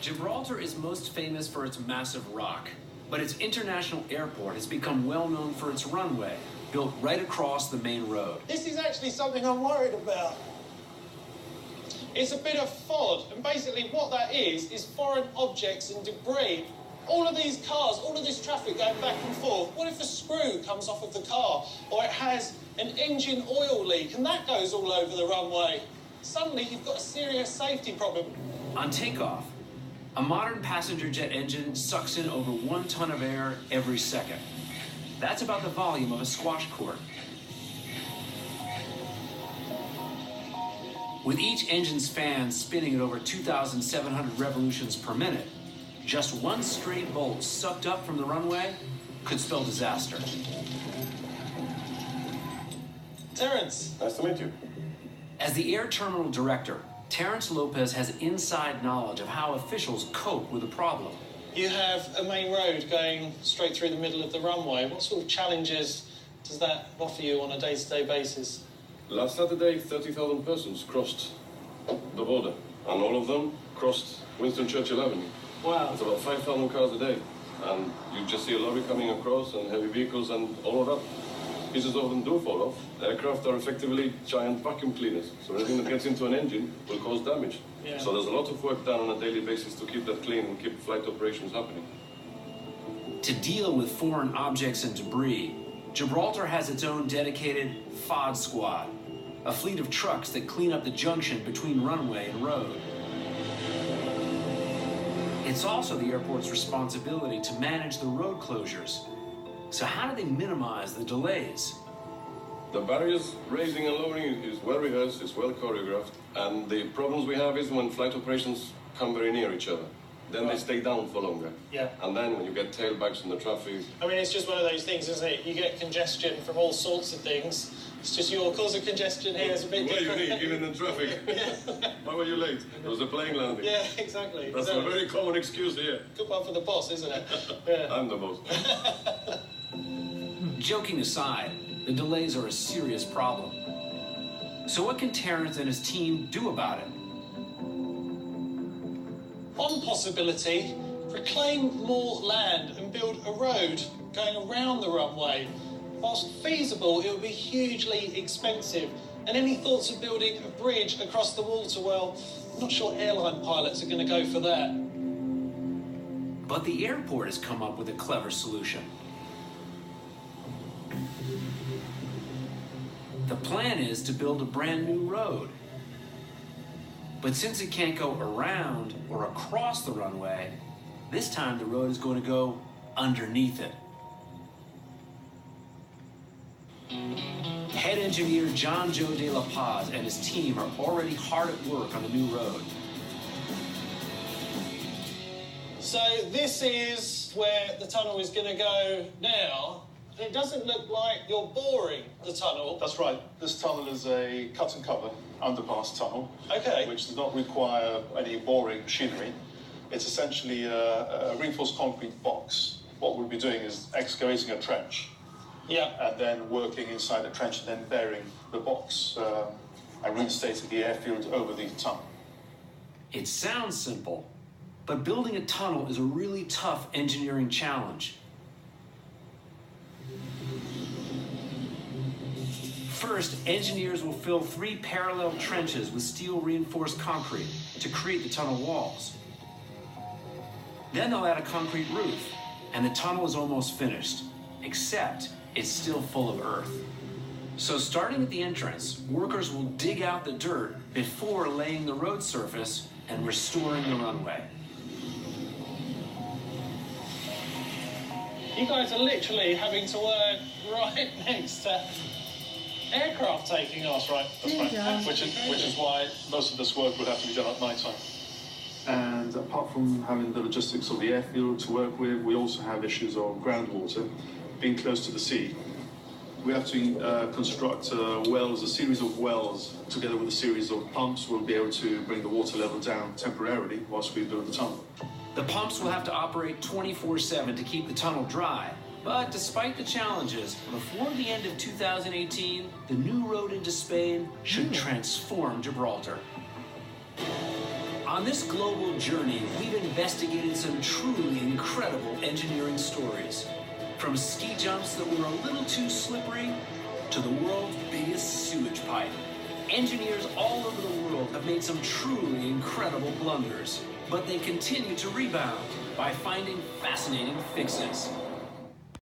Gibraltar is most famous for its massive rock, but its international airport has become well known for its runway, built right across the main road. This is actually something I'm worried about. It's a bit of FOD, and basically what that is foreign objects and debris. All of these cars, all of this traffic going back and forth, what if a screw comes off of the car, or it has an engine oil leak, and that goes all over the runway? Suddenly you've got a serious safety problem. On takeoff, a modern passenger jet engine sucks in over 1 ton of air every second. That's about the volume of a squash court. With each engine's fan spinning at over 2,700 revolutions per minute, just one stray bolt sucked up from the runway could spell disaster. Terence. Nice to meet you. As the air terminal director, Terence Lopez has inside knowledge of how officials cope with a problem. You have a main road going straight through the middle of the runway. What sort of challenges does that offer you on a day-to-day basis? Last Saturday, 30,000 persons crossed the border, and all of them crossed Winston Churchill Avenue. Wow. It's about 5,000 cars a day, and you just see a lorry coming across and heavy vehicles and all of that. Pieces of them do fall off. Aircraft are effectively giant vacuum cleaners, so anything that gets into an engine will cause damage. Yeah. So there's a lot of work done on a daily basis to keep that clean and keep flight operations happening. To deal with foreign objects and debris, Gibraltar has its own dedicated FOD squad, a fleet of trucks that clean up the junction between runway and road. It's also the airport's responsibility to manage the road closures. So how do they minimize the delays? The barriers raising and lowering is well rehearsed, it's well choreographed, and the problems we have is when flight operations come very near each other. Then they stay down for longer. Yeah. And then when you get tailbacks in the traffic... I mean, it's just one of those things, isn't it? You get congestion from all sorts of things. It's just your cause of congestion here is a bit different. What do you need, given the traffic? Yeah. Why were you late? There was a plane landing. Yeah, exactly. That's a very common excuse here. Good one for the boss, isn't it? Yeah. I'm the boss. Joking aside, the delays are a serious problem. So what can Terence and his team do about it? One possibility, reclaim more land and build a road going around the runway. Whilst feasible, it would be hugely expensive. And any thoughts of building a bridge across the water, well, I'm not sure airline pilots are going to go for that. But the airport has come up with a clever solution. The plan is to build a brand new road. But since it can't go around or across the runway, this time the road is going to go underneath it. Head engineer John Joe de la Paz and his team are already hard at work on the new road. So this is where the tunnel is going to go now. It doesn't look like you're boring the tunnel. That's right. This tunnel is a cut and cover underpass tunnel, Okay. which does not require any boring machinery. It's essentially a reinforced concrete box. What we'll be doing is excavating a trench Yeah. and then working inside the trench and then burying the box and reinstating the airfield over the tunnel. It sounds simple, but building a tunnel is a really tough engineering challenge. First, engineers will fill 3 parallel trenches with steel-reinforced concrete to create the tunnel walls. Then they'll add a concrete roof, and the tunnel is almost finished, except it's still full of earth. So starting at the entrance, workers will dig out the dirt before laying the road surface and restoring the runway. You guys are literally having to work right next to aircraft taking off. That's right. Which is why most of this work would have to be done at night time. And apart from having the logistics of the airfield to work with, we also have issues of groundwater, being close to the sea. We have to construct wells, a series of wells, together with a series of pumps. We'll be able to bring the water level down temporarily whilst we build the tunnel. The pumps will have to operate 24/7 to keep the tunnel dry. But despite the challenges, before the end of 2018, the new road into Spain should transform Gibraltar. On this global journey, we've investigated some truly incredible engineering stories. From ski jumps that were a little too slippery to the world's biggest sewage pipe. Engineers all over the world have made some truly incredible blunders, but they continue to rebound by finding fascinating fixes.